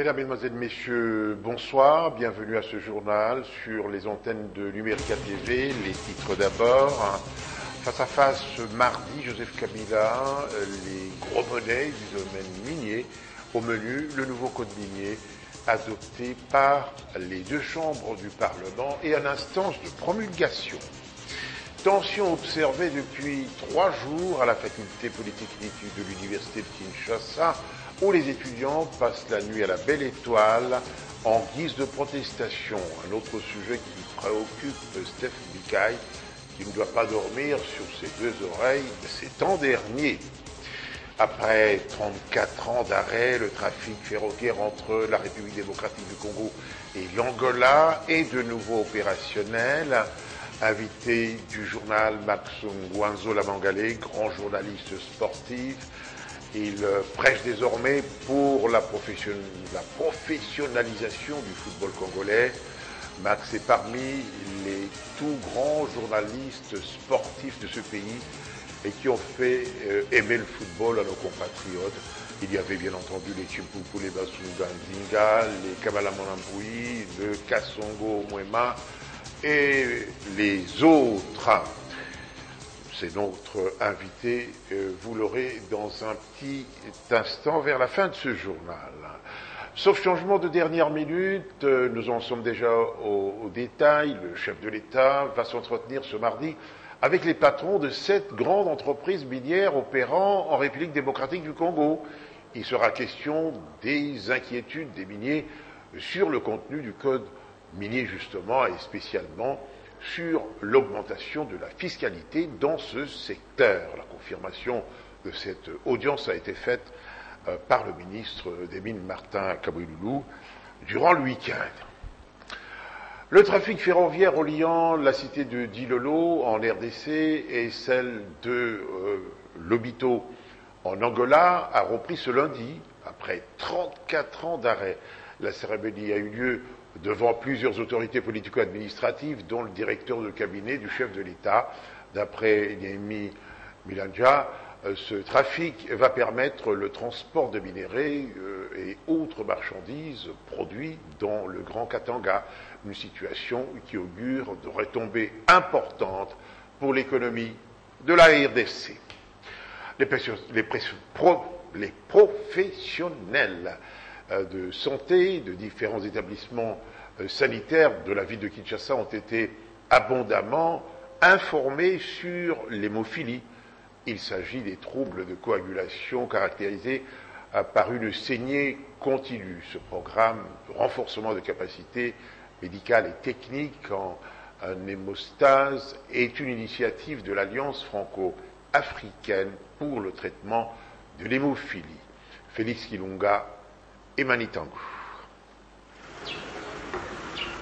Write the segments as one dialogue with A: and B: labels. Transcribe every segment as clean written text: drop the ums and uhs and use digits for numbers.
A: Mesdames, Mesdemoiselles, Messieurs, bonsoir. Bienvenue à ce journal sur les antennes de Numérica TV. Les titres d'abord. Face à face ce mardi, Joseph Kabila, les gros monnaies du domaine minier. Au menu, le nouveau code minier adopté par les deux chambres du Parlement et en instance de promulgation. Tension observée depuis 3 jours à la faculté politique d'études de l'université de Kinshasa, où les étudiants passent la nuit à la belle étoile en guise de protestation. Un autre sujet qui préoccupe Steph Bikaï, qui ne doit pas dormir sur ses 2 oreilles ces temps derniers. Après 34 ans d'arrêt, le trafic ferroviaire entre la République démocratique du Congo et l'Angola est de nouveau opérationnel. Invité du journal Maxung Wanzo Mangale, grand journaliste sportif, il prêche désormais pour la professionnalisation du football congolais. Max est parmi les tout grands journalistes sportifs de ce pays et qui ont fait aimer le football à nos compatriotes. Il y avait bien entendu les Chimpuku, les Basunga Nzinga, les Kamala Monamboui, le Kassongo Mwema et les autres. C'est notre invité, vous l'aurez dans un petit instant vers la fin de ce journal. Sauf changement de dernière minute, nous en sommes déjà au détail. Le chef de l'État va s'entretenir ce mardi avec les patrons de 7 grandes entreprises minières opérant en République démocratique du Congo. Il sera question des inquiétudes des miniers sur le contenu du code minier justement et spécialement sur l'augmentation de la fiscalité dans ce secteur. La confirmation de cette audience a été faite par le ministre des Mines Martin Kabouloulou durant le week-end. Le trafic ferroviaire reliant la cité de Dilolo en RDC et celle de Lobito en Angola a repris ce lundi après 34 ans d'arrêt. La cérémonie a eu lieu devant plusieurs autorités politico-administratives, dont le directeur de cabinet du chef de l'État. D'après Yemi Milanja, ce trafic va permettre le transport de minerais et autres marchandises produits dans le Grand Katanga, une situation qui augure de retombées importantes pour l'économie de la RDC. Les professionnels de santé de différents établissements sanitaires de la ville de Kinshasa ont été abondamment informés sur l'hémophilie. Il s'agit des troubles de coagulation caractérisés par une saignée continue. Ce programme de renforcement de capacités médicales et techniques en hémostase est une initiative de l'Alliance franco-africaine pour le traitement de l'hémophilie. Félix Kilunga et Manitango.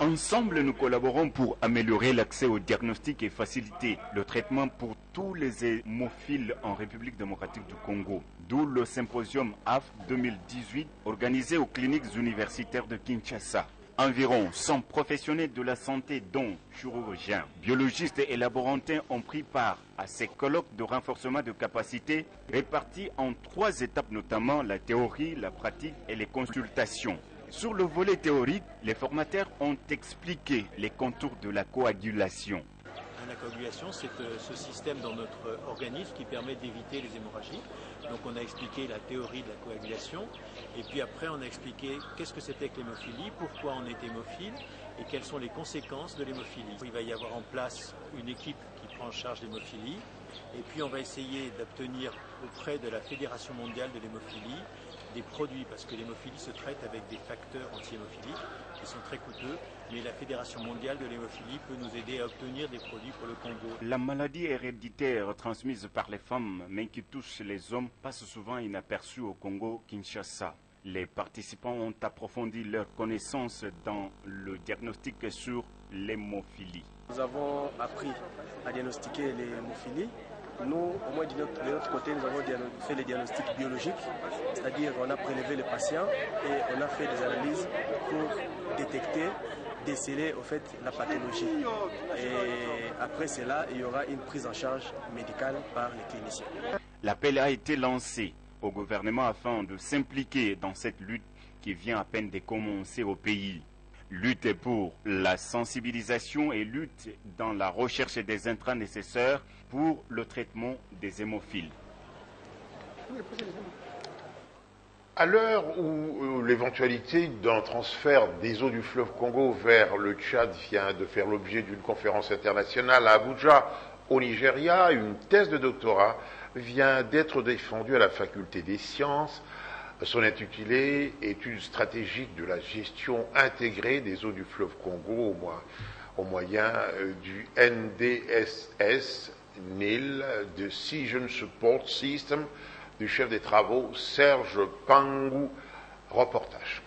B: Ensemble, nous collaborons pour améliorer l'accès au diagnostic et faciliter le traitement pour tous les hémophiles en République démocratique du Congo. D'où le symposium AF 2018 organisé aux cliniques universitaires de Kinshasa. Environ 100 professionnels de la santé, dont chirurgiens, biologistes et laborantins, ont pris part à ces colloques de renforcement de capacités répartis en 3 étapes, notamment la théorie, la pratique et les consultations. Sur le volet théorique, les formateurs ont expliqué les contours de la coagulation.
C: La coagulation, c'est ce système dans notre organisme qui permet d'éviter les hémorragies. Donc on a expliqué la théorie de la coagulation et puis après on a expliqué qu'est-ce que c'était que l'hémophilie, pourquoi on est hémophile et quelles sont les conséquences de l'hémophilie. Il va y avoir en place une équipe qui prend en charge l'hémophilie et puis on va essayer d'obtenir auprès de la Fédération mondiale de l'hémophilie des produits, parce que l'hémophilie se traite avec des facteurs anti-hémophiliques qui sont très coûteux, mais la Fédération mondiale de l'hémophilie peut nous aider à obtenir des produits pour le Congo.
B: La maladie héréditaire transmise par les femmes, mais qui touche les hommes, passe souvent inaperçue au Congo-Kinshasa. Les participants ont approfondi leurs connaissances dans le diagnostic sur l'hémophilie.
D: Nous avons appris à diagnostiquer l'hémophilie. Nous, au moins de notre côté, nous avons fait les diagnostics biologiques, c'est-à-dire on a prélevé le patient et on a fait des analyses pour détecter, déceler au fait la pathologie. Et après cela, il y aura une prise en charge médicale par les cliniciens.
B: L'appel a été lancé au gouvernement afin de s'impliquer dans cette lutte qui vient à peine de commencer au pays. Lutte pour la sensibilisation et lutte dans la recherche des intrants nécessaires pour le traitement des hémophiles.
A: À l'heure où l'éventualité d'un transfert des eaux du fleuve Congo vers le Tchad vient de faire l'objet d'une conférence internationale à Abuja, au Nigeria, une thèse de doctorat vient d'être défendue à la faculté des sciences. Son intitulé « Étude stratégique de la gestion intégrée des eaux du fleuve Congo au moyen du NDSS, NIL, Decision Support System », du chef des travaux Serge Pangou. Reportage.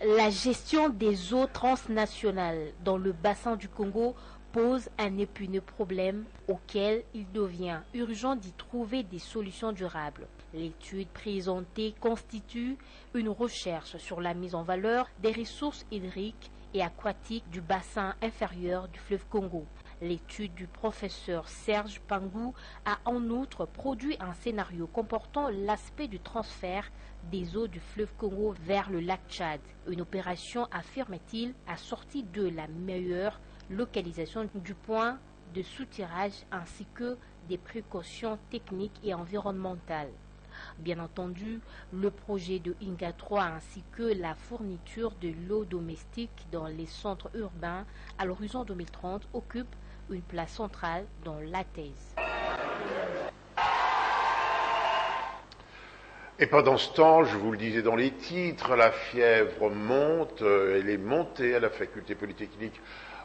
E: La gestion des eaux transnationales dans le bassin du Congo pose un épineux problème auquel il devient urgent d'y trouver des solutions durables. L'étude présentée constitue une recherche sur la mise en valeur des ressources hydriques et aquatiques du bassin inférieur du fleuve Congo. L'étude du professeur Serge Pangou a en outre produit un scénario comportant l'aspect du transfert des eaux du fleuve Congo vers le lac Tchad. Une opération, affirme-t-il, assortie de la meilleure localisation du point de soutirage ainsi que des précautions techniques et environnementales. Bien entendu, le projet de Inga 3 ainsi que la fourniture de l'eau domestique dans les centres urbains à l'horizon 2030 occupent une place centrale dans la thèse.
A: Et pendant ce temps, je vous le disais dans les titres, la fièvre monte, elle est montée à la faculté polytechnique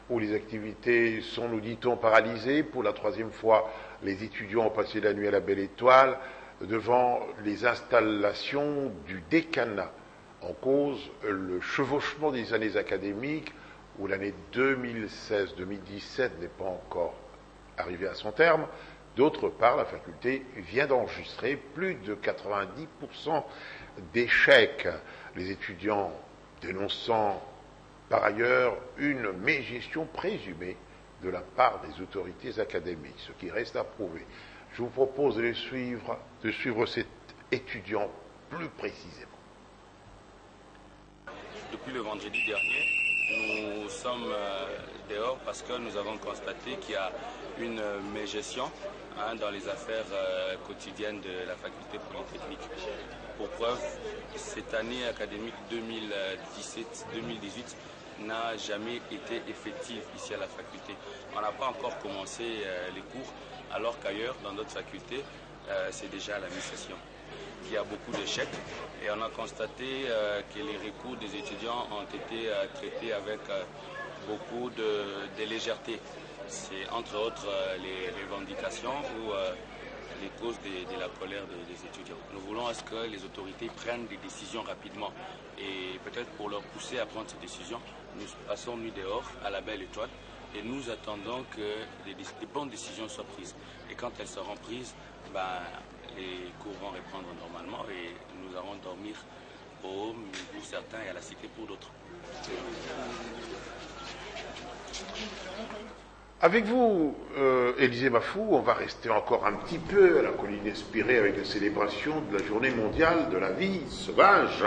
A: où les activités sont, nous dit-on, paralysées. Pour la troisième fois, les étudiants ont passé la nuit à la Belle Étoile devant les installations du décanat. En cause, le chevauchement des années académiques où l'année 2016-2017 n'est pas encore arrivée à son terme. D'autre part, la faculté vient d'enregistrer plus de 90% d'échecs. Les étudiants dénonçant par ailleurs une mégestion présumée de la part des autorités académiques, ce qui reste à prouver. Je vous propose de suivre cet étudiant plus précisément.
F: Depuis le vendredi dernier, nous sommes dehors parce que nous avons constaté qu'il y a une mégestion dans les affaires quotidiennes de la faculté polytechnique. Pour preuve, cette année académique 2017-2018 n'a jamais été effective ici à la faculté. On n'a pas encore commencé les cours, alors qu'ailleurs, dans d'autres facultés, c'est déjà la mi-session. Il y a beaucoup d'échecs et on a constaté que les recours des étudiants ont été traités avec beaucoup de légèreté. C'est entre autres les revendications ou les causes de la colère des étudiants. Nous voulons à ce que les autorités prennent des décisions rapidement et peut-être pour leur pousser à prendre ces décisions, nous passons nuit dehors à la Belle Étoile et nous attendons que des bonnes décisions soient prises. Et quand elles seront prises, les cours vont reprendre normalement et nous allons dormir au home pour certains et à la cité pour d'autres.
A: Avec vous, Élisée Mafou, on va rester encore un petit peu à la colline Espérée avec la célébration de la journée mondiale de la vie sauvage.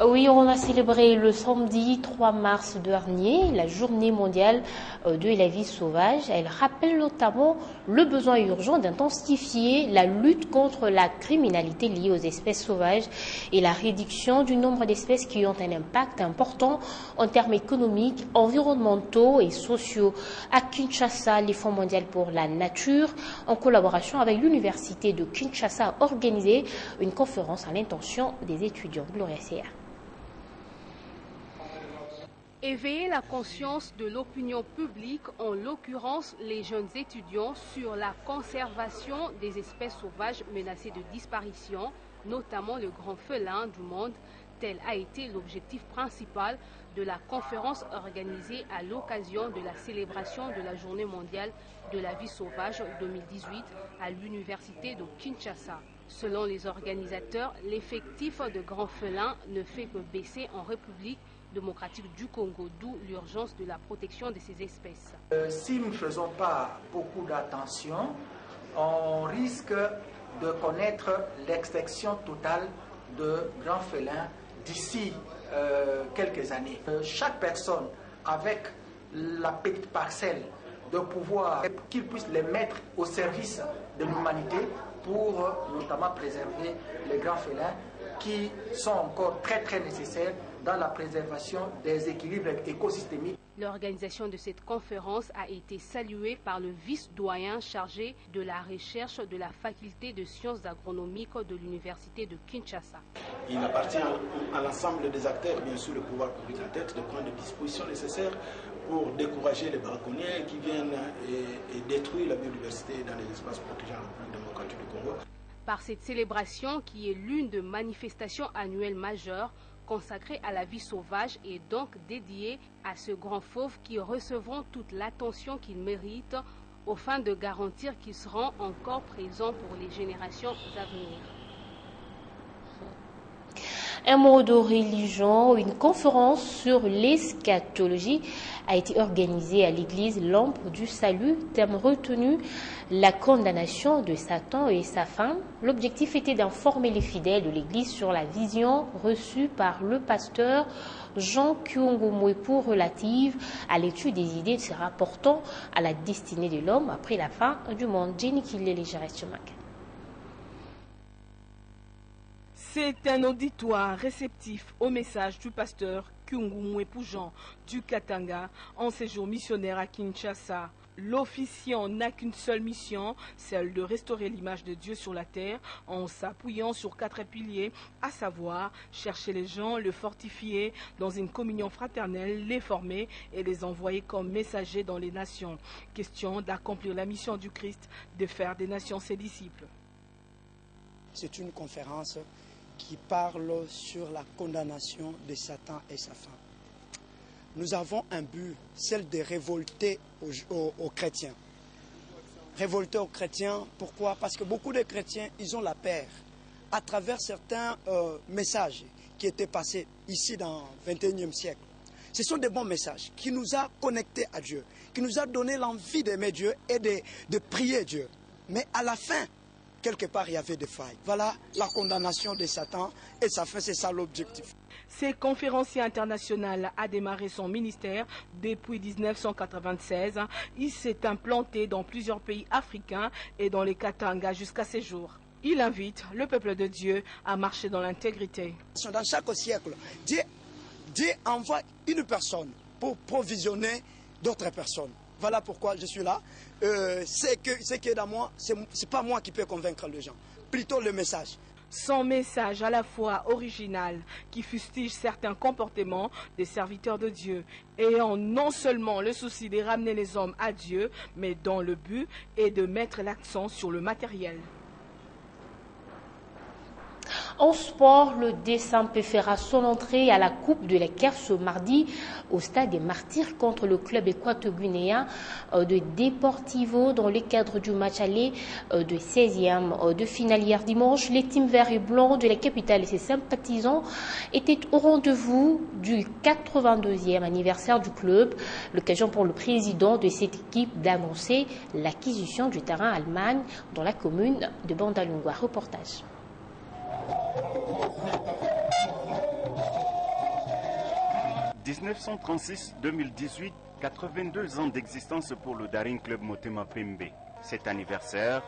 E: Oui, on a célébré le samedi 3 mars dernier la journée mondiale de la vie sauvage. Elle rappelle notamment le besoin urgent d'intensifier la lutte contre la criminalité liée aux espèces sauvages et la réduction du nombre d'espèces qui ont un impact important en termes économiques, environnementaux et sociaux. À Kinshasa, le Fonds mondial pour la nature, en collaboration avec l'Université de Kinshasa, a organisé une conférence à l'intention des étudiants. Gloria Seya.
G: Éveiller la conscience de l'opinion publique, en l'occurrence les jeunes étudiants, sur la conservation des espèces sauvages menacées de disparition, notamment le grand félin du monde. Tel a été l'objectif principal de la conférence organisée à l'occasion de la célébration de la Journée mondiale de la vie sauvage 2018 à l'Université de Kinshasa. Selon les organisateurs, l'effectif de grands félins ne fait que baisser en République démocratique du Congo, d'où l'urgence de la protection de ces espèces.
H: Si nous ne faisons pas beaucoup d'attention, on risque de connaître l'extinction totale de grands félins d'ici quelques années. Chaque personne, avec la petite parcelle de pouvoir, qu'ils puissent les mettre au service de l'humanité pour notamment préserver les grands félins qui sont encore très nécessaires dans la préservation des équilibres écosystémiques.
G: L'organisation de cette conférence a été saluée par le vice-doyen chargé de la recherche de la faculté de sciences agronomiques de l'université de Kinshasa.
I: Il appartient à l'ensemble des acteurs, bien sûr le pouvoir public en tête, de prendre les dispositions nécessaires pour décourager les braconniers qui viennent et détruire la biodiversité dans les espaces protégés en République démocratique du Congo.
G: Par cette célébration qui est l'une des manifestations annuelles majeures consacrée à la vie sauvage et donc dédiée à ce grand fauve qui recevront toute l'attention qu'ils méritent aux fins de garantir qu'ils seront encore présents pour les générations à venir.
E: Un mot de religion, une conférence sur l'eschatologie a été organisée à l'église L'Ombre du Salut. Thème retenu, la condamnation de Satan et sa femme. L'objectif était d'informer les fidèles de l'église sur la vision reçue par le pasteur Jean Kyungu Mwepu relative à l'étude des idées se rapportant à la destinée de l'homme après la fin du monde. Jenny Kilele, Jarestumak.
J: C'est un auditoire réceptif au message du pasteur Kyungu Mwepu Jean du Katanga en séjour missionnaire à Kinshasa. L'officiant n'a qu'une seule mission, celle de restaurer l'image de Dieu sur la terre en s'appuyant sur 4 piliers, à savoir chercher les gens, le fortifier dans une communion fraternelle, les former et les envoyer comme messagers dans les nations. Question d'accomplir la mission du Christ, de faire des nations ses disciples.
K: C'est une conférence qui parle sur la condamnation de Satan et sa femme. Nous avons un but, celle de révolter aux chrétiens. Révolter aux chrétiens, pourquoi? Parce que beaucoup de chrétiens, ils ont la peur. À travers certains messages qui étaient passés ici dans le XXIe siècle. Ce sont des bons messages qui nous ont connectés à Dieu, qui nous ont donné l'envie d'aimer Dieu et de prier Dieu. Mais à la fin, quelque part, il y avait des failles. Voilà la condamnation de Satan et sa fin, c'est ça l'objectif.
J: Ce conférencier international a démarré son ministère depuis 1996. Il s'est implanté dans plusieurs pays africains et dans les Katanga jusqu'à ces jours. Il invite le peuple de Dieu à marcher dans l'intégrité.
K: Dans chaque siècle, Dieu envoie une personne pour provisionner d'autres personnes. Voilà pourquoi je suis là. Ce qui est dans moi, ce n'est pas moi qui peux convaincre les gens, plutôt le message.
J: Son message à la fois original qui fustige certains comportements des serviteurs de Dieu, ayant non seulement le souci de ramener les hommes à Dieu, mais dans le but est de mettre l'accent sur le matériel.
E: En sport, le Desampe fera son entrée à la Coupe de la CAF ce mardi au stade des Martyrs contre le club équato-guinéen de Deportivo dans le cadre du match aller de 16e de finale hier dimanche. Les teams verts et blancs de la capitale et ses sympathisants étaient au rendez-vous du 82e anniversaire du club. L'occasion pour le président de cette équipe d'annoncer l'acquisition du terrain Allemagne dans la commune de Bandalungwa. Reportage.
B: 1936-2018, 82 ans d'existence pour le Daring Club Motema Pembe. Cet anniversaire,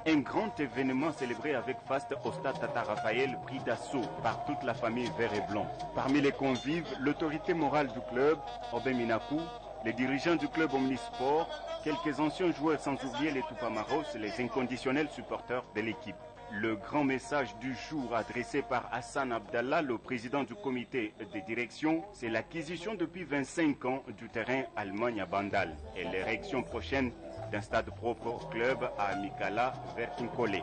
B: un grand événement célébré avec faste au stade Tata Raphaël, pris d'assaut par toute la famille vert et blanc. Parmi les convives, l'autorité morale du club, Obé Minakou, les dirigeants du club Omnisport, quelques anciens joueurs sans oublier les Tupamaros, les inconditionnels supporters de l'équipe. Le grand message du jour adressé par Hassan Abdallah, le président du comité de direction, c'est l'acquisition depuis 25 ans du terrain Allemagne à Bandal et l'érection prochaine d'un stade propre au club à Mikala vers Kinkole.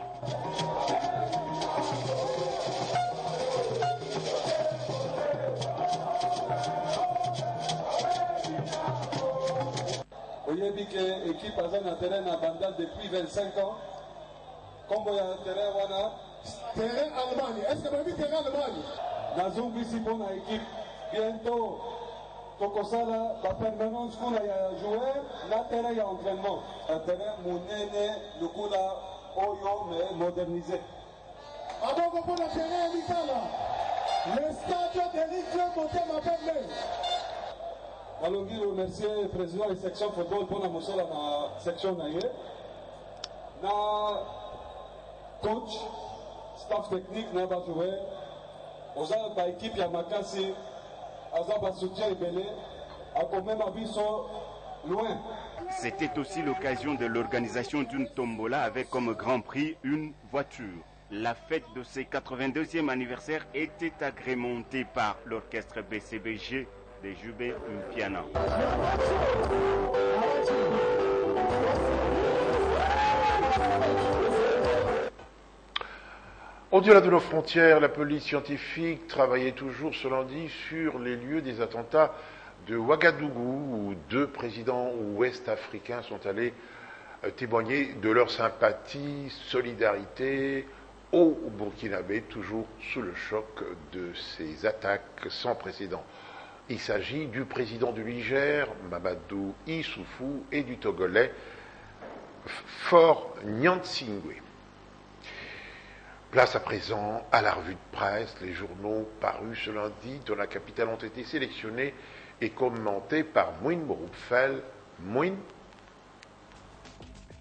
L: Oyebike équipe a un terrain à Bandal depuis 25 ans. Comme il y a un terrain, terrain Allemagne. Est-ce que vous avez terrain Allemagne? Nazou ici pour la équipe. Bientôt, Tokosala, la permanence qu'on a joué, la terrain y a entraînement. Un terrain, Mounene, le coup là, Oyo mais modernisé.
M: Avant qu'on a géré le stade de Ligue Motema Pembe.
L: Alors, je remercie le président de la section football pour la motion de la section naïe. Na coach, staff technique, na ba joueur, aux autres ba équipe ya makasi, aux ba soutien belé, a quand même abiso loin.
B: C'était aussi l'occasion de l'organisation d'une tombola avec comme grand prix une voiture. La fête de ses 82e anniversaire était agrémentée par l'orchestre BCBG de Jubé Mpiana.
A: Au-delà de nos frontières, la police scientifique travaillait toujours ce lundi sur les lieux des attentats de Ouagadougou, où 2 présidents ouest-africains sont allés témoigner de leur sympathie, solidarité au Burkinabé, toujours sous le choc de ces attaques sans précédent. Il s'agit du président du Niger, Mamadou Issoufou, et du Togolais, Faure Gnassingbe. Place à présent à la revue de presse. Les journaux parus ce lundi dans la capitale ont été sélectionnés et commentés par Mouine Boroufel. Mouine.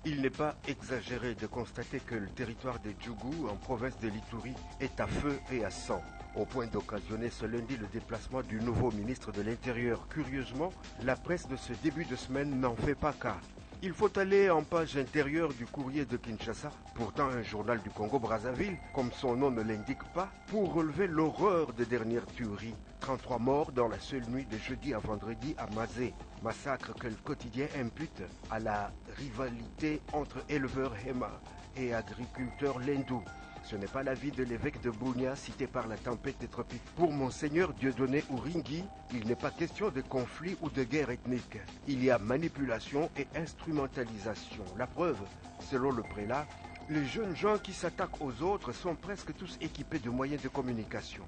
N: Il n'est pas exagéré de constater que le territoire de Djougou, en province de l'Ituri, est à feu et à sang, au point d'occasionner ce lundi le déplacement du nouveau ministre de l'Intérieur. Curieusement, la presse de ce début de semaine n'en fait pas cas. Il faut aller en page intérieure du courrier de Kinshasa, pourtant un journal du Congo-Brazzaville, comme son nom ne l'indique pas, pour relever l'horreur des dernières tueries. 33 morts dans la seule nuit de jeudi à vendredi à Mazé. Massacre que le quotidien impute à la rivalité entre éleveurs Hema et agriculteurs Lendou. Ce n'est pas l'avis de l'évêque de Bunia cité par la tempête des tropiques. Pour Monseigneur Dieudonné Ouringui, il n'est pas question de conflit ou de guerre ethnique. Il y a manipulation et instrumentalisation. La preuve, selon le prélat, les jeunes gens qui s'attaquent aux autres sont presque tous équipés de moyens de communication.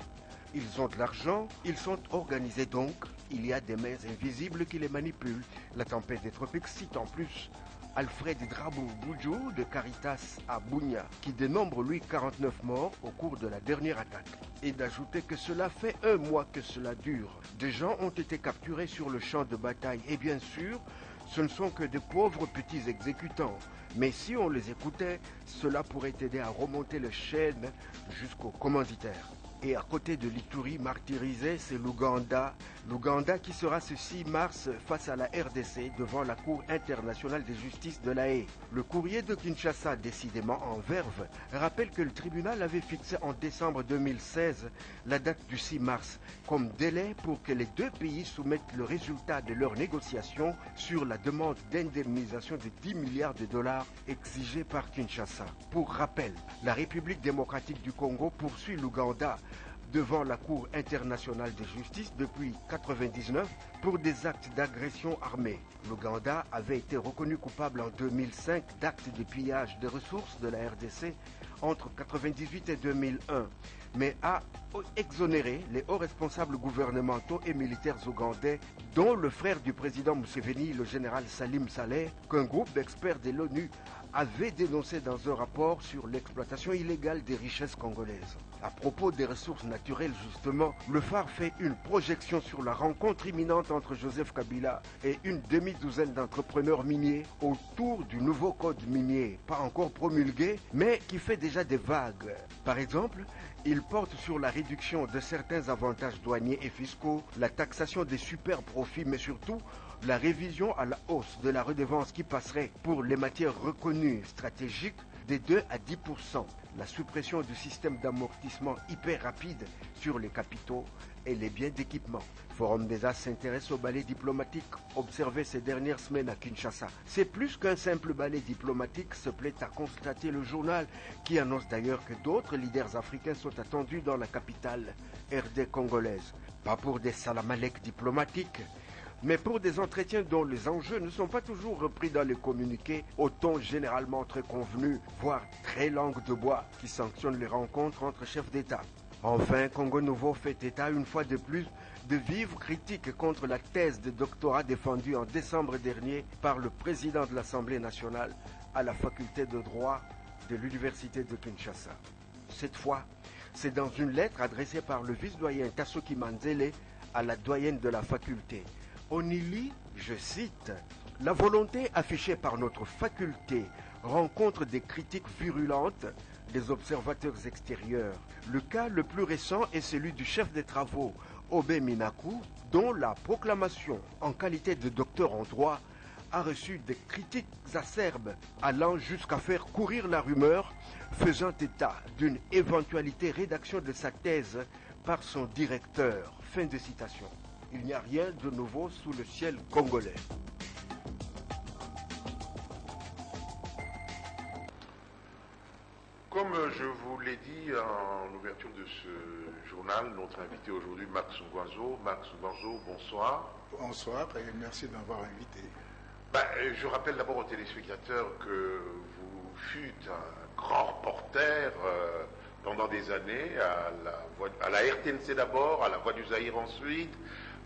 N: Ils ont de l'argent, ils sont organisés donc, il y a des mains invisibles qui les manipulent. La tempête des tropiques cite en plus Alfred Drabou Boudjou de Caritas à Bunia, qui dénombre lui 49 morts au cours de la dernière attaque. Et d'ajouter que cela fait 1 mois que cela dure. Des gens ont été capturés sur le champ de bataille et bien sûr, ce ne sont que de pauvres petits exécutants. Mais si on les écoutait, cela pourrait aider à remonter les chaînes jusqu'aux commanditaires. Et à côté de l'Ituri martyrisé, c'est l'Ouganda. L'Ouganda qui sera ce 6 mars face à la RDC devant la Cour internationale de justice de La Haye. Le courrier de Kinshasa, décidément en verve, rappelle que le tribunal avait fixé en décembre 2016 la date du 6 mars comme délai pour que les 2 pays soumettent le résultat de leurs négociations sur la demande d'indemnisation de 10 milliards de dollars exigée par Kinshasa. Pour rappel, la République démocratique du Congo poursuit l'Ouganda devant la Cour internationale de justice depuis 1999 pour des actes d'agression armée. L'Ouganda avait été reconnu coupable en 2005 d'actes de pillage des ressources de la RDC entre 1998 et 2001, mais a exonéré les hauts responsables gouvernementaux et militaires ougandais, dont le frère du président Museveni, le général Salim Saleh, qu'un groupe d'experts de l'ONU avait dénoncé dans un rapport sur l'exploitation illégale des richesses congolaises. À propos des ressources naturelles, justement, le phare fait une projection sur la rencontre imminente entre Joseph Kabila et une demi-douzaine d'entrepreneurs miniers autour du nouveau code minier, pas encore promulgué, mais qui fait déjà des vagues. Par exemple, il porte sur la réduction de certains avantages douaniers et fiscaux, la taxation des super profits, mais surtout la révision à la hausse de la redevance qui passerait pour les matières reconnues stratégiques de 2 à 10%, la suppression du système d'amortissement hyper rapide sur les capitaux et les biens d'équipement. Forum des As s'intéresse au ballet diplomatique observé ces dernières semaines à Kinshasa. C'est plus qu'un simple ballet diplomatique, se plaît à constater le journal, qui annonce d'ailleurs que d'autres leaders africains sont attendus dans la capitale RD congolaise. Pas pour des salamalek diplomatiques, mais pour des entretiens dont les enjeux ne sont pas toujours repris dans les communiqués, au ton généralement très convenu, voire très langue de bois, qui sanctionne les rencontres entre chefs d'État. Enfin, Congo Nouveau fait état une fois de plus de vives critiques contre la thèse de doctorat défendue en décembre dernier par le président de l'Assemblée nationale à la faculté de droit de l'université de Kinshasa. Cette fois, c'est dans une lettre adressée par le vice-doyen Tasuki Manzele à la doyenne de la faculté. On y lit, je cite, « La volonté affichée par notre faculté rencontre des critiques virulentes des observateurs extérieurs. Le cas le plus récent est celui du chef des travaux, Obe Minaku, dont la proclamation en qualité de docteur en droit a reçu des critiques acerbes allant jusqu'à faire courir la rumeur faisant état d'une éventualité rédaction de sa thèse par son directeur. » Fin de citation. Il n'y a rien de nouveau sous le ciel congolais.
A: Comme je vous l'ai dit en ouverture de ce journal, notre invité aujourd'hui, Max Ngwanzo. Max Ngwanzo, bonsoir.
I: Bonsoir et merci de m'avoir invité.
A: Je rappelle d'abord aux téléspectateurs que vous fûtes un grand reporter pendant des années à la RTNC d'abord, à la Voix du Zaïre ensuite,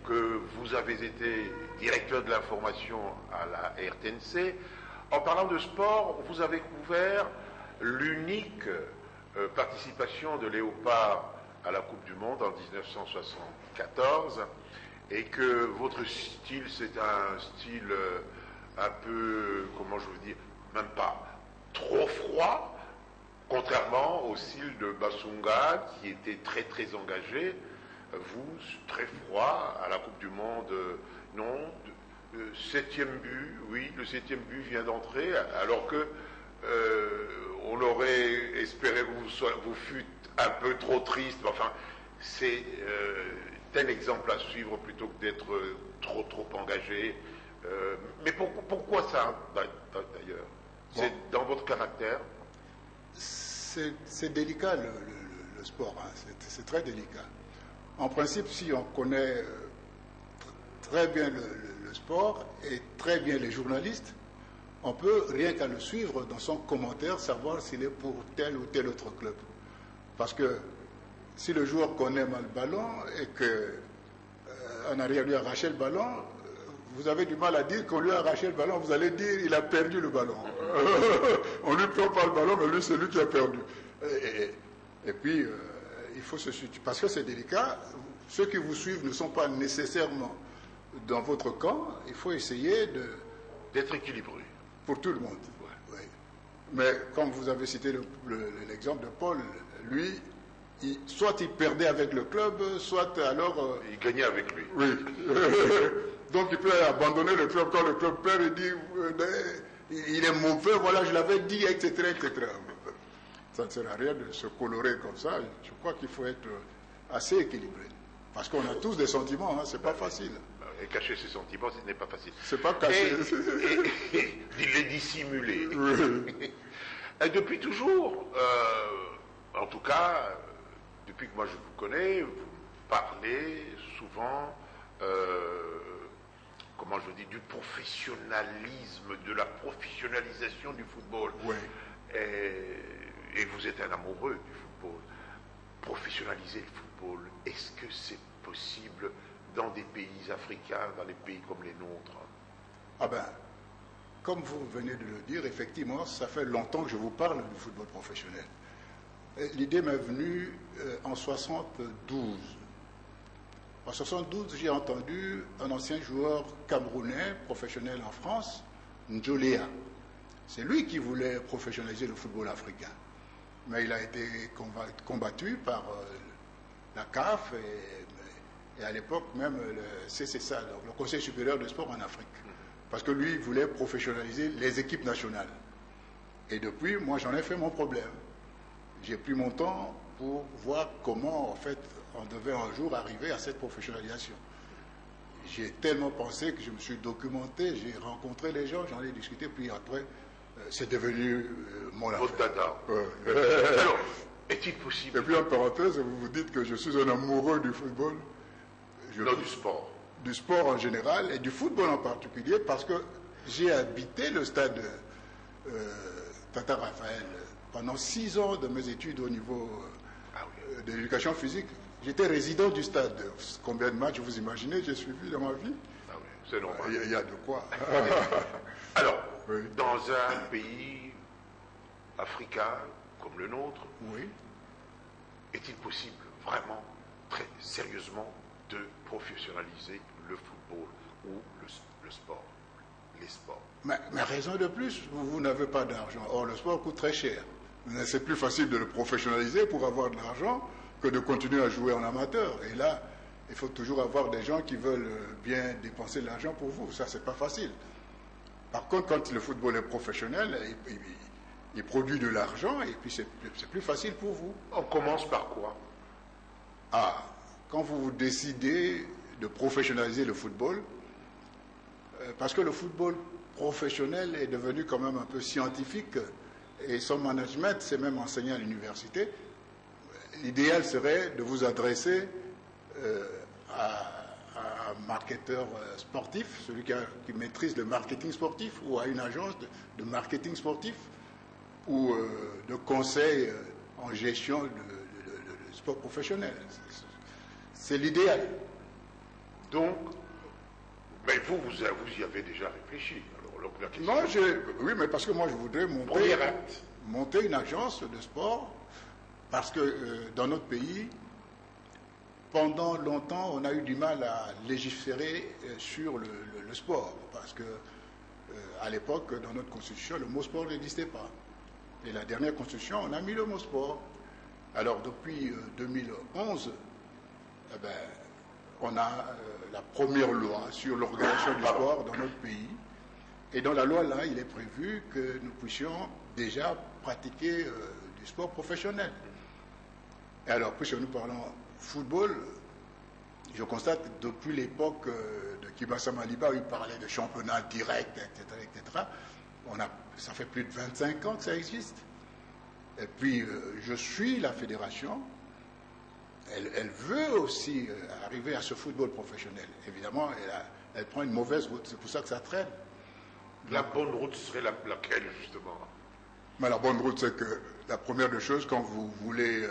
A: que vous avez été directeur de l'information à la RTNC. En parlant de sport, vous avez couvert l'unique participation de Léopard à la Coupe du Monde en 1974 et que votre style, c'est un style un peu, comment je veux dire, même pas trop froid, contrairement au style de Basunga qui était très très engagé. Vous, très froid à la Coupe du Monde, non, septième but, oui, le septième but vient d'entrer, alors que on aurait espéré que vous fûtes un peu trop triste. Enfin, c'est un exemple à suivre plutôt que d'être trop engagé. Mais pourquoi ça, d'ailleurs? C'est dans votre caractère?
I: C'est délicat le sport, hein. C'est très délicat. En principe, si on connaît très bien le sport et très bien les journalistes, on peut, rien qu'à le suivre dans son commentaire, savoir s'il est pour tel ou tel autre club. Parce que si le joueur connaît mal le ballon et qu'en arrière lui a arraché le ballon, vous avez du mal à dire qu'on lui a arraché le ballon, vous allez dire il a perdu le ballon. On lui prend pas le ballon, mais lui c'est lui qui a perdu. Et puis, il faut se situer, parce que c'est délicat, ceux qui vous suivent ne sont pas nécessairement dans votre camp, il faut essayer
A: d'être équilibré.
I: Pour tout le monde. Ouais. Ouais. Mais comme vous avez cité l'exemple de Paul, lui, soit il perdait avec le club, soit alors...
A: il gagnait avec lui.
I: Oui. Donc il peut abandonner le club quand le club perd et dit il est mauvais, voilà, je l'avais dit, etc., etc. Ça ne sert à rien de se colorer comme ça. Je crois qu'il faut être assez équilibré. Parce qu'on a tous des sentiments, hein, c'est pas facile.
A: Et cacher ses sentiments, ce n'est pas facile.
I: C'est pas cacher.
A: Et les dissimuler. Oui. Et depuis toujours, en tout cas, depuis que moi je vous connais, vous parlez souvent, comment je dis, du professionnalisme, de la professionnalisation du football.
I: Oui.
A: Et vous êtes un amoureux du football. Professionnaliser le football, est-ce que c'est possible dans des pays africains, dans les pays comme les nôtres?
I: Ah ben, comme vous venez de le dire, effectivement, ça fait longtemps que je vous parle du football professionnel. L'idée m'est venue en 72. En 72, j'ai entendu un ancien joueur camerounais professionnel en France, Njolea. C'est lui qui voulait professionnaliser le football africain. Mais il a été combattu par la CAF et à l'époque même le CCSA, le Conseil supérieur du sport en Afrique. Parce que lui, il voulait professionnaliser les équipes nationales. Et depuis, moi, j'en ai fait mon problème. J'ai pris mon temps pour voir comment, en fait, on devait un jour arriver à cette professionnalisation. J'ai tellement pensé que je me suis documenté, j'ai rencontré les gens, j'en ai discuté, puis après, c'est devenu mon affaire.
A: Votre dada. Alors, est-il possible?
I: Et puis en parenthèse, vous vous dites que je suis un amoureux du football.
A: Non, du sport.
I: Du sport en général et du football en particulier, parce que j'ai habité le stade Tata Raphaël pendant 6 ans de mes études au niveau de l'éducation physique. J'étais résident du stade. Combien de matchs vous imaginez j'ai suivi dans ma vie?
A: Ah oui, c'est normal.
I: Il y a de quoi.
A: Alors, oui. Dans un pays africain comme le nôtre,
O: oui,
A: est-il possible vraiment, très sérieusement, de professionnaliser le football ou le sport, les sports?
O: Mais raison de plus, vous n'avez pas d'argent. Or, le sport coûte très cher. C'est plus facile de le professionnaliser pour avoir de l'argent que de continuer à jouer en amateur. Et là, il faut toujours avoir des gens qui veulent bien dépenser de l'argent pour vous. Ça, c'est pas facile. Par contre, quand le football est professionnel, il produit de l'argent et puis c'est plus facile pour vous.
A: On commence par quoi?
O: Quand vous décidez de professionnaliser le football, parce que le football professionnel est devenu quand même un peu scientifique et son management s'est même enseigné à l'université, l'idéal serait de vous adresser à un marketeur sportif, celui qui maîtrise le marketing sportif, ou à une agence de marketing sportif ou de conseil en gestion de sport professionnel. C'est l'idéal.
A: Donc, mais vous y avez déjà réfléchi. Alors, la question...
O: Non, oui, mais parce que moi, je voudrais monter une agence de sport, parce que dans notre pays, pendant longtemps, on a eu du mal à légiférer sur le sport, parce que à l'époque, dans notre constitution, le mot sport n'existait pas. Et la dernière constitution, on a mis le mot sport. Alors, depuis 2011, on a la première loi sur l'organisation du sport dans notre pays. Et dans la loi, là, il est prévu que nous puissions déjà pratiquer du sport professionnel. Et alors, puisque nous parlons football, je constate que depuis l'époque de Kibasa Maliba, où il parlait de championnat direct, etc., ça fait plus de 25 ans que ça existe. Et puis, je suis la fédération. Elle veut aussi arriver à ce football professionnel. Évidemment, elle prend une mauvaise route. C'est pour ça que ça traîne.
A: La bonne route serait laquelle, justement?
O: Mais la bonne route, c'est que la première des choses, quand vous voulez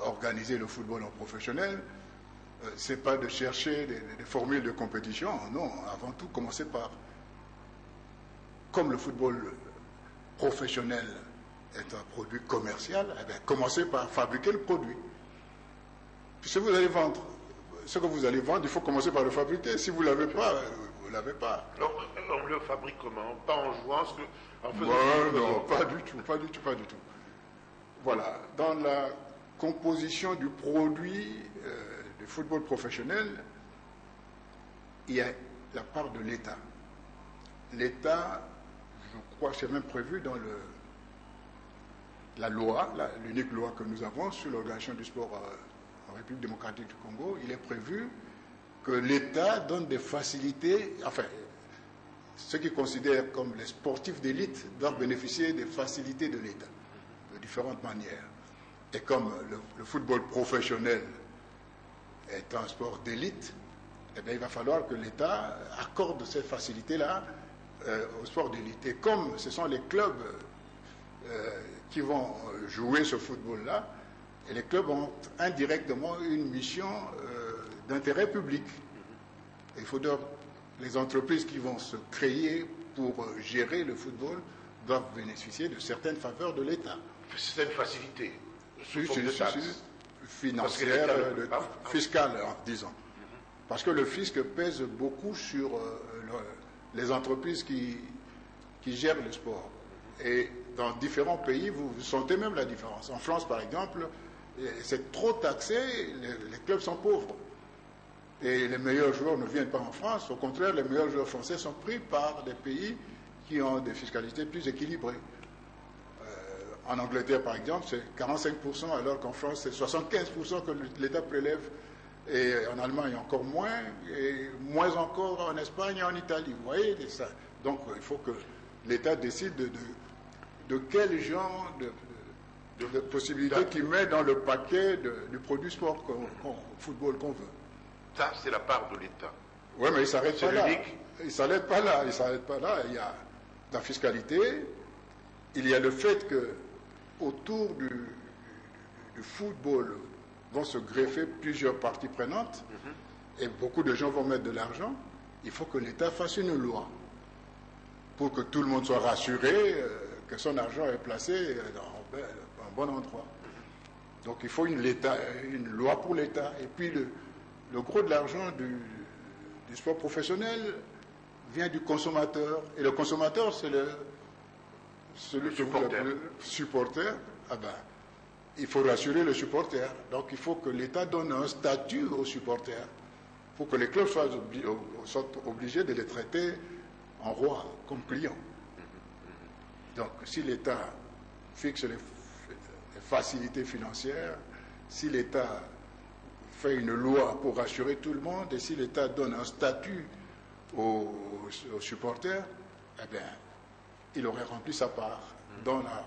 O: organiser le football en professionnel, c'est pas de chercher des formules de compétition. Non, avant tout, commencez par, comme le football professionnel est un produit commercial, commencez par fabriquer le produit. Puis si vous allez vendre, ce que vous allez vendre, il faut commencer par le fabriquer. Si vous ne l'avez pas, vous ne l'avez pas.
A: Alors, on le fabrique comment? Pas en jouant, en faisant...
O: Non, pas du tout. Voilà. Dans la composition du produit du football professionnel, il y a la part de l'État. L'État, je crois que c'est même prévu dans la loi, l'unique loi que nous avons sur l'organisation du sport en République démocratique du Congo, il est prévu que l'État donne des facilités, enfin, ceux qui considèrent comme les sportifs d'élite doivent bénéficier des facilités de l'État, de différentes manières. Et comme le football professionnel est un sport d'élite, eh bien, il va falloir que l'État accorde ces facilités-là au sport d'élite. Et comme ce sont les clubs qui vont jouer ce football-là, et les clubs ont indirectement une mission d'intérêt public. Il faut donc, les entreprises qui vont se créer pour gérer le football doivent bénéficier de certaines faveurs de l'État.
A: C'est une facilité
O: financière, fiscale, disons. Parce que le fisc pèse beaucoup sur les entreprises qui gèrent le sport. Et dans différents pays, vous sentez même la différence. En France, par exemple, c'est trop taxé, les clubs sont pauvres. Et les meilleurs joueurs ne viennent pas en France. Au contraire, les meilleurs joueurs français sont pris par des pays qui ont des fiscalités plus équilibrées. En Angleterre, par exemple, c'est 45%, alors qu'en France, c'est 75% que l'État prélève. Et en Allemagne, encore moins, et moins encore en Espagne et en Italie. Vous voyez ça. Donc, il faut que l'État décide de quel genre de possibilités qu'il met dans le paquet du produit sport, football qu'on veut.
A: Ça, c'est la part de l'État.
O: Oui, mais il ne s'arrête pas là. Il ne s'arrête pas là. Il y a la fiscalité, il y a le fait que autour du football vont se greffer plusieurs parties prenantes et beaucoup de gens vont mettre de l'argent. Il faut que l'État fasse une loi pour que tout le monde soit rassuré que son argent est placé dans un bon endroit. Donc il faut une loi pour l'État. Et puis le gros de l'argent du sport professionnel vient du consommateur. Et le consommateur, c'est celui qui vous appelez supporter. Ah ben, il faut rassurer le supporter. Donc il faut que l'État donne un statut aux supporters pour que les clubs soient obligés de les traiter en roi, comme clients. Donc si l'État fixe les facilités financières, si l'État fait une loi pour rassurer tout le monde et si l'État donne un statut aux supporters, eh bien, il aurait rempli sa part dans la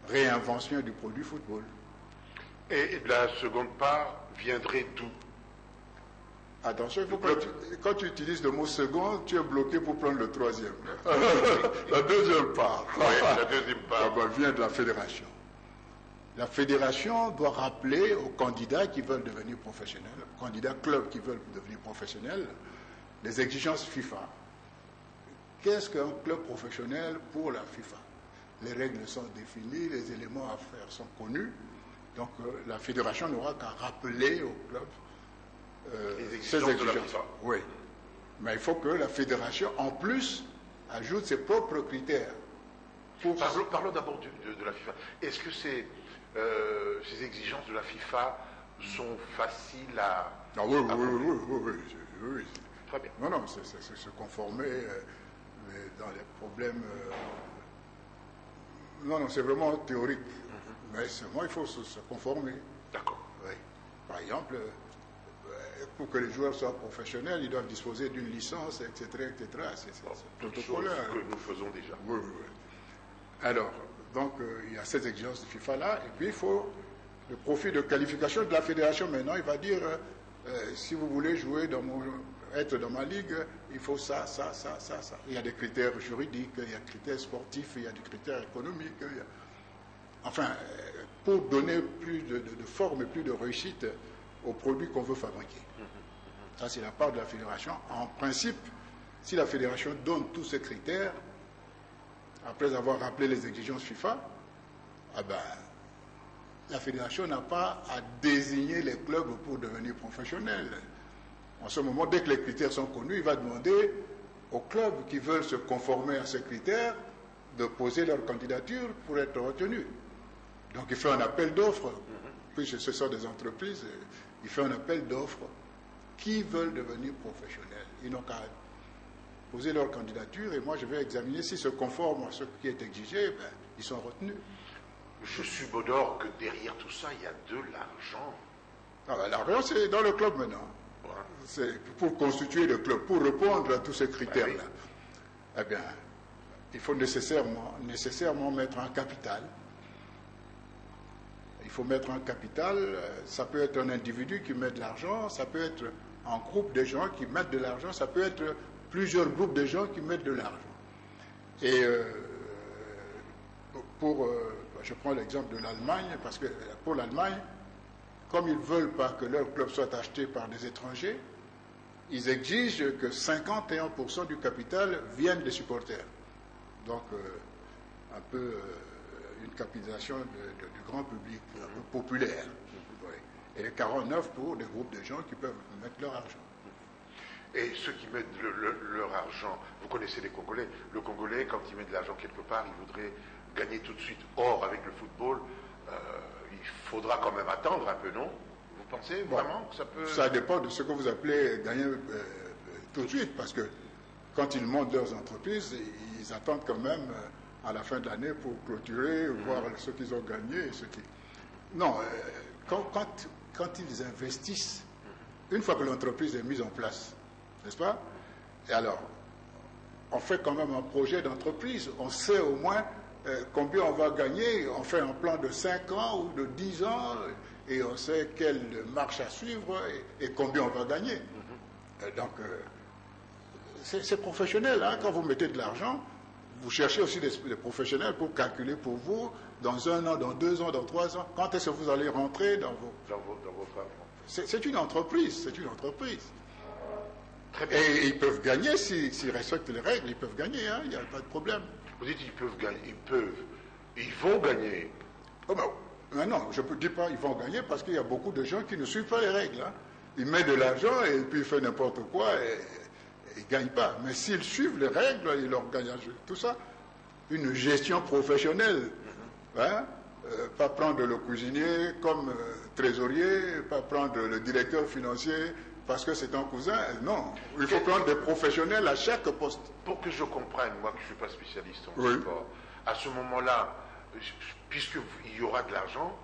O: réinvention du produit football.
A: Et la seconde part viendrait d'où?
O: Attention, quand tu utilises le mot second, tu es bloqué pour prendre le troisième. La deuxième part, vient de la fédération. La fédération doit rappeler aux candidats qui veulent devenir professionnels, aux candidats clubs qui veulent devenir professionnels, les exigences FIFA. Qu'est-ce qu'un club professionnel pour la FIFA? Les règles sont définies, les éléments à faire sont connus. Donc la fédération n'aura qu'à rappeler aux clubs
A: les exigences de la FIFA.
O: Oui. Mais il faut que la fédération, en plus, ajoute ses propres critères.
A: Parlons d'abord de la FIFA. Est-ce que ces exigences de la FIFA sont faciles à...
O: Oui.
A: Très bien.
O: Non, c'est se conformer dans les problèmes... Non, c'est vraiment théorique. Mais seulement, il faut se conformer.
A: D'accord.
O: Oui. Par exemple, pour que les joueurs soient professionnels, ils doivent disposer d'une licence, etc. C'est protocolaire.
A: Que nous faisons déjà.
O: Oui. Alors, donc, il y a ces exigences de FIFA-là, et puis il faut le profil de qualification de la fédération. Maintenant, il va dire, si vous voulez jouer être dans ma ligue, il faut ça. Il y a des critères juridiques, il y a des critères sportifs, il y a des critères économiques. Enfin, pour donner plus de forme et plus de réussite aux produits qu'on veut fabriquer. Ça, c'est la part de la fédération. En principe, si la fédération donne tous ces critères, après avoir rappelé les exigences FIFA, la fédération n'a pas à désigner les clubs pour devenir professionnels. En ce moment, dès que les critères sont connus, il va demander aux clubs qui veulent se conformer à ces critères de poser leur candidature pour être retenus. Donc il fait un appel d'offres, puisque ce sont des entreprises, il fait un appel d'offres qui veulent devenir professionnels. Ils n'ont qu'à poser leur candidature et moi je vais examiner s'ils se conforment à ce qui est exigé, ils sont retenus.
A: Je subodore que derrière tout ça, il y a de l'argent.
O: L'argent, c'est dans le club maintenant. Voilà. C'est pour constituer le club, pour répondre à tous ces critères-là. Eh bien, il faut nécessairement mettre un capital. Il faut mettre un capital, ça peut être un individu qui met de l'argent, ça peut être un groupe de gens qui mettent de l'argent, ça peut être plusieurs groupes de gens qui mettent de l'argent. Et je prends l'exemple de l'Allemagne, parce que pour l'Allemagne, comme ils ne veulent pas que leur club soit acheté par des étrangers, ils exigent que 51% du capital vienne des supporters. Donc, un peu une capitalisation du grand public, un peu populaire. Oui. Et les 49 pour des groupes de gens qui peuvent mettre leur argent.
A: Et ceux qui mettent leur argent, vous connaissez les Congolais. Le Congolais, quand il met de l'argent quelque part, il voudrait gagner tout de suite. Or, avec le football, il faudra quand même attendre un peu, non? Vous pensez vraiment que ça peut...
O: Ça dépend de ce que vous appelez gagner tout de suite, parce que quand ils montent leurs entreprises, ils attendent quand même à la fin de l'année pour clôturer, voir ce qu'ils ont gagné. Non, quand ils investissent, une fois que l'entreprise est mise en place, n'est-ce pas? Et alors, on fait quand même un projet d'entreprise, on sait au moins combien on va gagner, on fait un plan de 5 ans ou de 10 ans, et on sait quelle marche à suivre et combien on va gagner. Donc, c'est professionnel, hein, quand vous mettez de l'argent, vous cherchez aussi des professionnels pour calculer pour vous, dans 1 an, dans 2 ans, dans 3 ans, quand est-ce que vous allez rentrer dans votre argent. C'est une entreprise, Très bien. Et ils peuvent gagner s'ils respectent les règles, ils peuvent gagner, hein, il n'y a pas de problème.
A: Vous dites ils peuvent gagner, ils vont gagner.
O: Oh ben, non, je ne dis pas ils vont gagner parce qu'il y a beaucoup de gens qui ne suivent pas les règles. Hein. Ils mettent de l'argent et puis ils font n'importe quoi et ils ne gagnent pas. Mais s'ils suivent les règles, ils leur gagnent tout ça. Une gestion professionnelle. Hein, pas prendre le cuisinier comme trésorier, pas prendre le directeur financier parce que c'est un cousin. Non, il faut prendre des professionnels à chaque poste.
A: Pour que je comprenne, moi qui ne suis pas spécialiste en sport, à ce moment-là, puisqu'il y aura de l'argent,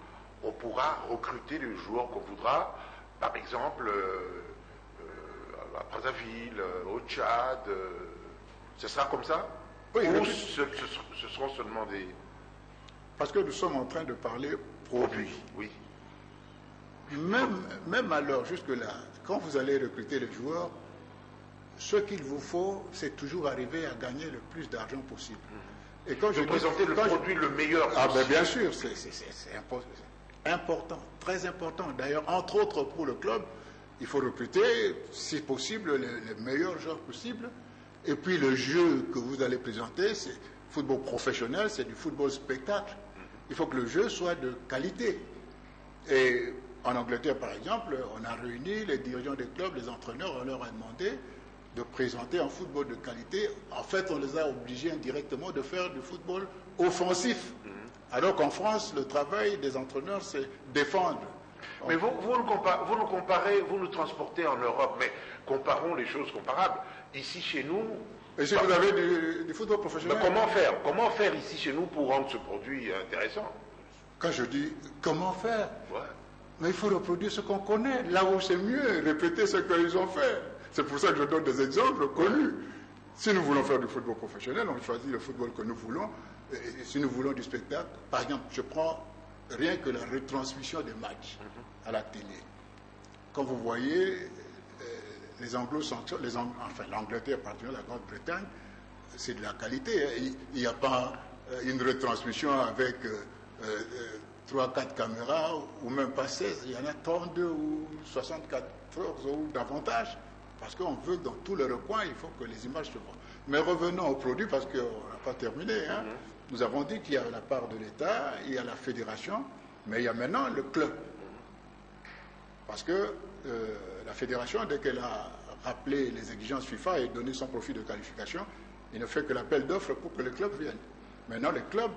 A: on pourra recruter les joueurs qu'on voudra, par exemple à Brazzaville, au Tchad. Ce sera comme ça?
O: Oui.
A: Ou ce seront seulement des...
O: Parce que nous sommes en train de parler produits.
A: Oui.
O: Même alors, jusque-là, quand vous allez recruter les joueurs, ce qu'il vous faut, c'est toujours arriver à gagner le plus d'argent possible. Et quand je
A: présenter le produit le meilleur possible.
O: Ah ben bien sûr, c'est important, très important. D'ailleurs, entre autres pour le club, il faut recruter, si possible, les meilleurs joueurs possibles. Et puis le jeu que vous allez présenter, c'est football professionnel, c'est du football spectacle. Il faut que le jeu soit de qualité. Et en Angleterre, par exemple, on a réuni les dirigeants des clubs, les entraîneurs, on leur a demandé de présenter un football de qualité. En fait, on les a obligés indirectement de faire du football offensif. Alors qu'en France, le travail des entraîneurs, c'est défendre.
A: Mais vous nous comparez, vous nous transportez en Europe, mais comparons les choses comparables. Ici, chez nous...
O: Et si vous avez du football professionnel...
A: Mais comment faire ici, chez nous, pour rendre ce produit intéressant?
O: Quand je dis comment faire, mais il faut reproduire ce qu'on connaît. Là où c'est mieux, répéter ce qu'ils ont fait. C'est pour ça que je donne des exemples connus. Si nous voulons faire du football professionnel, on choisit le football que nous voulons. Et si nous voulons du spectacle, par exemple, je prends rien que la retransmission des matchs à la télé. Quand vous voyez les anglo-saxons, enfin l'Angleterre, particulièrement la Grande-Bretagne, c'est de la qualité. Il n'y a pas une retransmission avec 3-4 caméras, ou même pas 16. Il y en a 32 ou 64 ou davantage. Parce qu'on veut que dans tous les recoins, il faut que les images se voient. Mais revenons au produit, parce qu'on n'a pas terminé. Hein. Nous avons dit qu'il y a la part de l'État, il y a la fédération, mais il y a maintenant le club. Parce que la fédération, dès qu'elle a rappelé les exigences FIFA et donné son profil de qualification, il ne fait que l'appel d'offres pour que les clubs viennent. Maintenant, les clubs,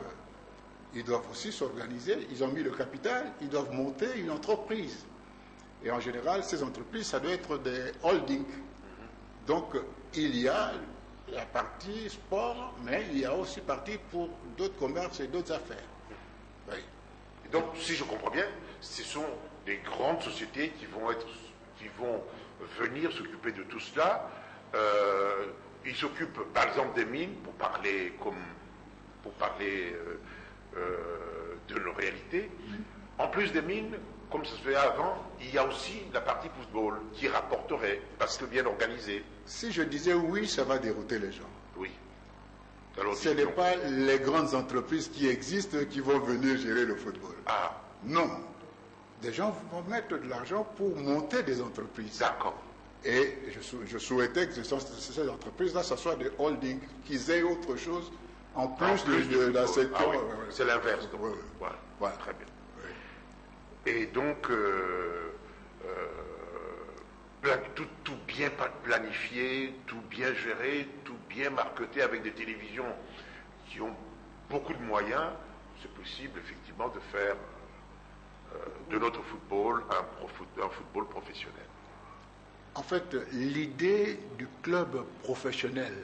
O: ils doivent aussi s'organiser, ils ont mis le capital, ils doivent monter une entreprise. Et en général, ces entreprises, ça doit être des holdings. Donc, il y a la partie sport, mais il y a aussi partie pour d'autres commerces et d'autres affaires. Oui.
A: Et donc, si je comprends bien, ce sont des grandes sociétés qui vont venir s'occuper de tout cela. Ils s'occupent, par exemple, des mines, pour parler de nos réalités. En plus des mines, comme ça se faisait avant, il y a aussi la partie football qui rapporterait, parce que bien organisée.
O: Si je disais oui, ça va dérouter les gens.
A: Oui.
O: Ce n'est pas les grandes entreprises qui existent qui vont venir gérer le football.
A: Ah.
O: Non. Des gens vont mettre de l'argent pour monter des entreprises.
A: D'accord.
O: Et je souhaitais que ces entreprises-là, ce soit des holdings, qu'ils aient autre chose en plus de la secteur.
A: Ah, oui. C'est l'inverse.
O: Voilà.
A: Très bien. Et donc, tout bien planifié, tout bien géré, tout bien marketé avec des télévisions qui ont beaucoup de moyens, c'est possible effectivement de faire de notre football un football professionnel.
O: En fait, l'idée du club professionnel,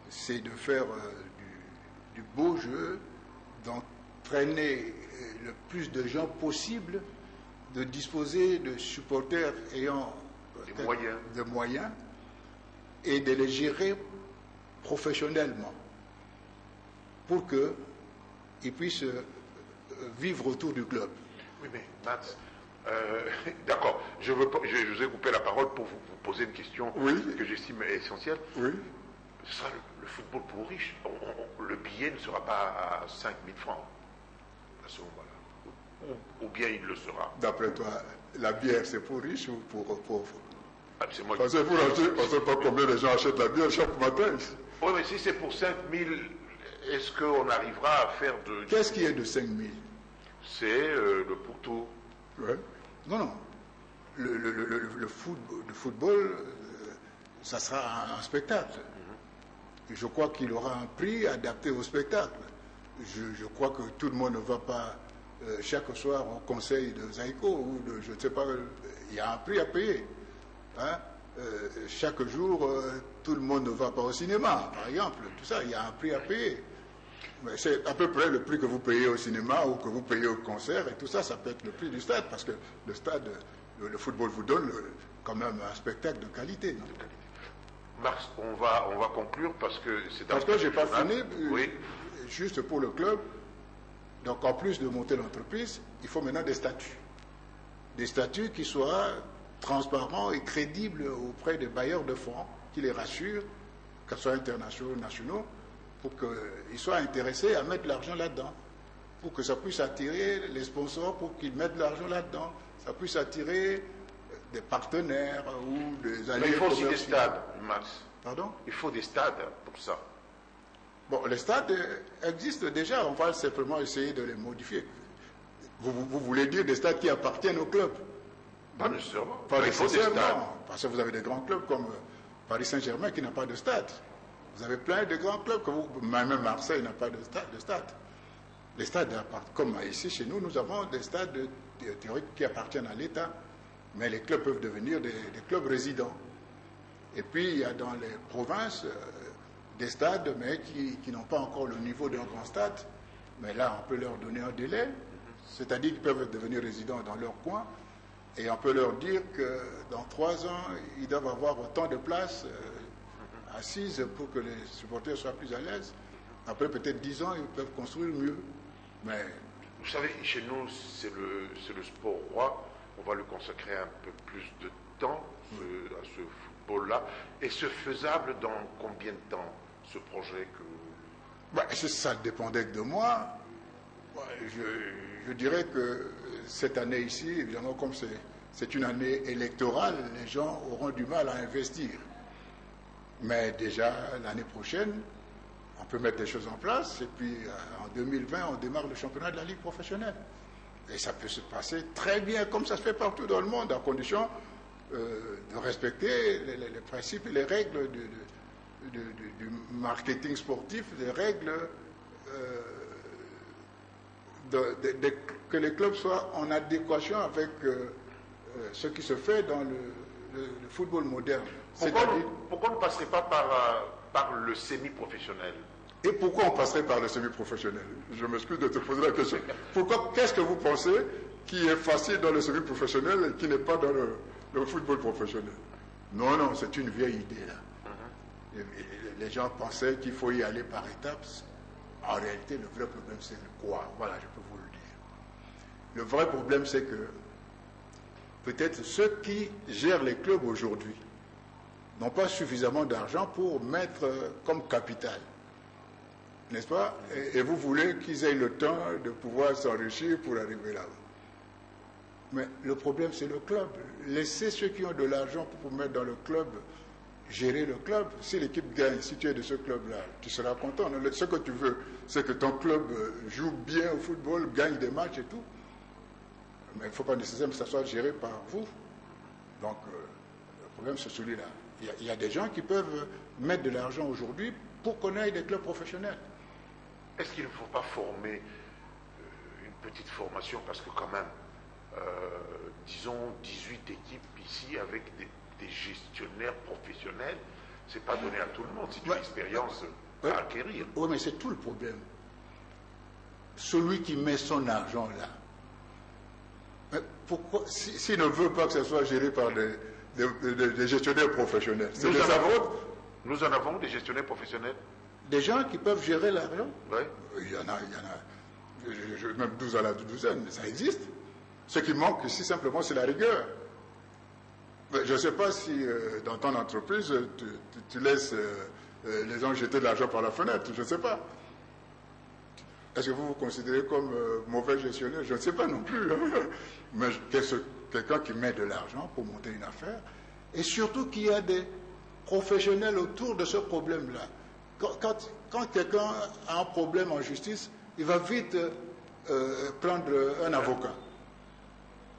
O: c'est de faire du beau jeu, d'entraîner le plus de gens possible, de disposer de supporters ayant des moyens et de les gérer professionnellement pour qu'ils puissent vivre autour du club.
A: Oui, mais Max, d'accord, je vous ai coupé la parole pour vous poser une question que j'estime essentielle.
O: Oui.
A: Ce sera le football pour riches. Le billet ne sera pas à 5 000 francs à ce moment-là. Ou bien il le sera.
O: D'après toi, la bière c'est pour riches ou pour pauvres? Parce que vous l'achetez, on ne sait pas combien les gens achètent la bière chaque matin.
A: Oui, mais si c'est pour 5 000, est-ce qu'on arrivera à faire de...
O: Qu'est-ce qui est de 5 000?
A: C'est le pourtour.
O: Ouais. Non, non. Le football, ça sera un spectacle. Je crois qu'il aura un prix adapté au spectacle. Je crois que tout le monde ne va pas chaque soir au conseil de Zaïko ou de, je ne sais pas, il y a un prix à payer. Hein? Chaque jour, tout le monde ne va pas au cinéma, par exemple. Tout ça, il y a un prix à payer. C'est à peu près le prix que vous payez au cinéma ou que vous payez au concert, et tout ça, ça peut être le prix du stade, parce que le stade, le football vous donne quand même un spectacle de qualité. Non?
A: Marx, on va conclure parce que c'est...
O: Parce que je n'ai pas fini,
A: oui.
O: Juste pour le club. Donc en plus de monter l'entreprise, il faut maintenant des statuts. Des statuts qui soient transparents et crédibles auprès des bailleurs de fonds, qui les rassurent, qu'elles soient internationaux ou nationaux, pour qu'ils soient intéressés à mettre de l'argent là-dedans, pour que ça puisse attirer les sponsors, pour qu'ils mettent de l'argent là-dedans, ça puisse attirer des partenaires ou des alliés.
A: Mais il faut aussi des stades, Max.
O: Pardon?
A: Il faut des stades pour ça.
O: Bon, les stades existent déjà, on va simplement essayer de les modifier. Vous voulez dire des stades qui appartiennent au club?
A: Pas nécessairement.
O: Pas nécessairement, parce que vous avez des grands clubs comme Paris Saint-Germain qui n'a pas de stade. Vous avez plein de grands clubs, même Marseille n'a pas de stade. Les stades, comme ici chez nous, nous avons des stades théoriques qui appartiennent à l'État, mais les clubs peuvent devenir des clubs résidents. Et puis il y a dans les provinces des stades, mais qui n'ont pas encore le niveau d'un grand stade. Mais là, on peut leur donner un délai, c'est-à-dire qu'ils peuvent devenir résidents dans leur coin, et on peut leur dire que dans 3 ans, ils doivent avoir autant de places assises pour que les supporters soient plus à l'aise. Après peut-être 10 ans, ils peuvent construire mieux. Mais
A: vous savez, chez nous, c'est le sport roi. On va lui consacrer un peu plus de temps à ce football-là. Et c'est faisable dans combien de temps, ce projet que...
O: Ça dépendait de moi. Je dirais que cette année ici, évidemment, comme c'est une année électorale, les gens auront du mal à investir. Mais déjà, l'année prochaine, on peut mettre des choses en place. Et puis, en 2020, on démarre le championnat de la Ligue professionnelle. Et ça peut se passer très bien, comme ça se fait partout dans le monde, à condition de respecter les principes et les règles du marketing sportif, les règles que les clubs soient en adéquation avec ce qui se fait dans le football moderne.
A: Pourquoi on ne passerait pas par le semi-professionnel?
O: Et pourquoi on passerait par le semi-professionnel? Je m'excuse de te poser la question. Pourquoi? Qu'est-ce que vous pensez qui est facile dans le semi-professionnel et qui n'est pas dans le football professionnel? Non, c'est une vieille idée là. Les gens pensaient qu'il faut y aller par étapes. En réalité, le vrai problème, c'est quoi? Voilà, je peux vous le dire. Le vrai problème, c'est que peut-être ceux qui gèrent les clubs aujourd'hui n'ont pas suffisamment d'argent pour mettre comme capital. N'est-ce pas? Et vous voulez qu'ils aient le temps de pouvoir s'enrichir pour arriver là-bas. Mais le problème, c'est le club. Laissez ceux qui ont de l'argent pour mettre dans le club gérer le club. Si l'équipe gagne, si tu es de ce club-là, tu seras content. Ce que tu veux, c'est que ton club joue bien au football, gagne des matchs et tout. Mais il ne faut pas nécessairement que ça soit géré par vous. Donc, le problème, c'est celui-là. Il y a des gens qui peuvent mettre de l'argent aujourd'hui pour qu'on ait des clubs professionnels.
A: Est-ce qu'il ne faut pas former une petite formation? Parce que quand même, disons 18 équipes ici avec des gestionnaires professionnels, c'est pas donné à tout le monde, c'est une expérience à acquérir.
O: Oui, mais c'est tout le problème. Celui qui met son argent là, mais pourquoi, s'il ne veut pas que ça soit géré par des gestionnaires professionnels,
A: nous en avons des gestionnaires professionnels.
O: Des gens qui peuvent gérer l'argent?
A: Oui.
O: Il y en a, même 12 à la douzaine, mais ça existe. Ce qui manque ici, simplement, c'est la rigueur. Je ne sais pas si dans ton entreprise, tu laisses les gens jeter de l'argent par la fenêtre, je ne sais pas. Est-ce que vous vous considérez comme mauvais gestionnaire? Je ne sais pas non plus. Hein. Mais quelqu'un qui met de l'argent pour monter une affaire, Et surtout qu'il y a des professionnels autour de ce problème-là. Quand quelqu'un a un problème en justice, il va vite prendre un avocat.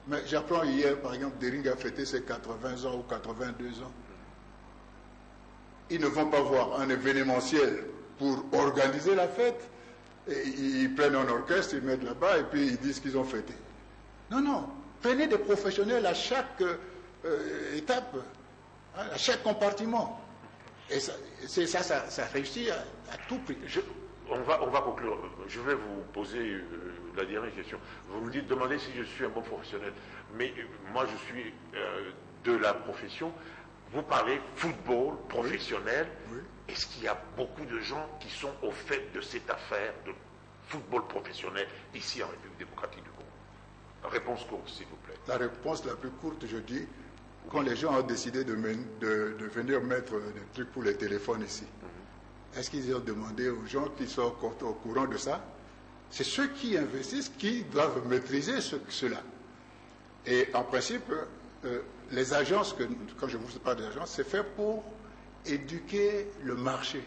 O: Mais j'apprends hier, par exemple, Dering a fêté ses 80 ans ou 82 ans. Ils ne vont pas voir un événementiel pour organiser la fête. Et ils prennent un orchestre, ils mettent là-bas et puis ils disent qu'ils ont fêté. Non, non. Prenez des professionnels à chaque étape, à chaque compartiment. Et ça réussit à tout prix.
A: On va conclure. Je vais vous poser la dernière question. Vous me demandez si je suis un bon professionnel. Mais moi, je suis de la profession. Vous parlez football professionnel. Oui. Oui. Est-ce qu'il y a beaucoup de gens qui sont au fait de cette affaire de football professionnel ici en République démocratique du Congo? Réponse courte, s'il vous plaît.
O: La réponse la plus courte, je dis, quand les gens ont décidé de venir mettre des trucs pour les téléphones ici, est-ce qu'ils ont demandé aux gens qui sont au courant de ça? C'est ceux qui investissent qui doivent maîtriser cela. Et en principe, les agences, quand je vous parle des agences, c'est fait pour éduquer le marché,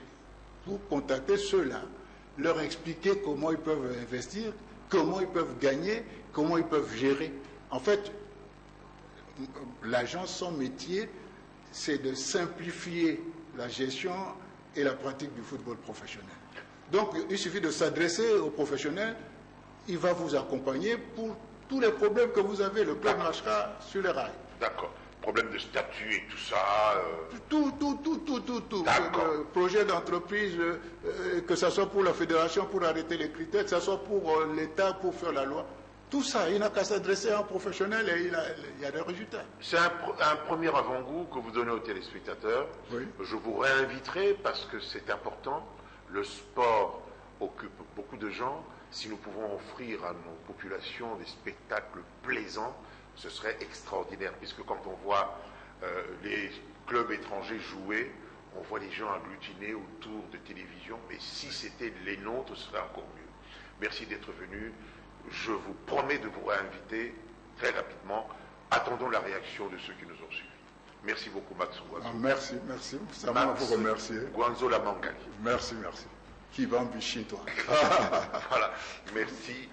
O: pour contacter ceux-là, leur expliquer comment ils peuvent investir, comment ils peuvent gagner, comment ils peuvent gérer. En fait, l'agence, son métier, c'est de simplifier la gestion et la pratique du football professionnel. Donc, il suffit de s'adresser aux professionnels, il va vous accompagner pour tous les problèmes que vous avez. Le club marchera sur les rails.
A: D'accord. Problème de statut et tout ça.
O: Tout. Projet d'entreprise, que ce soit pour la fédération, pour arrêter les critères, que ce soit pour l'État, pour faire la loi. Tout ça, il n'a qu'à s'adresser à un professionnel et il y a des résultats.
A: C'est un premier avant-goût que vous donnez aux téléspectateurs. Oui. Je vous réinviterai parce que c'est important. Le sport occupe beaucoup de gens. Si nous pouvons offrir à nos populations des spectacles plaisants, ce serait extraordinaire, puisque quand on voit les clubs étrangers jouer, on voit les gens agglutinés autour de télévision, mais si c'était les nôtres, ce serait encore mieux. Merci d'être venu. Je vous promets de vous réinviter très rapidement. Attendons la réaction de ceux qui nous ont suivis. Merci beaucoup, Max Guanzo.
O: Merci. Ça va vous remercier.
A: Guanzo Lamangali.
O: Merci. Qui va en toi.
A: Voilà. Merci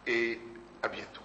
A: et à bientôt.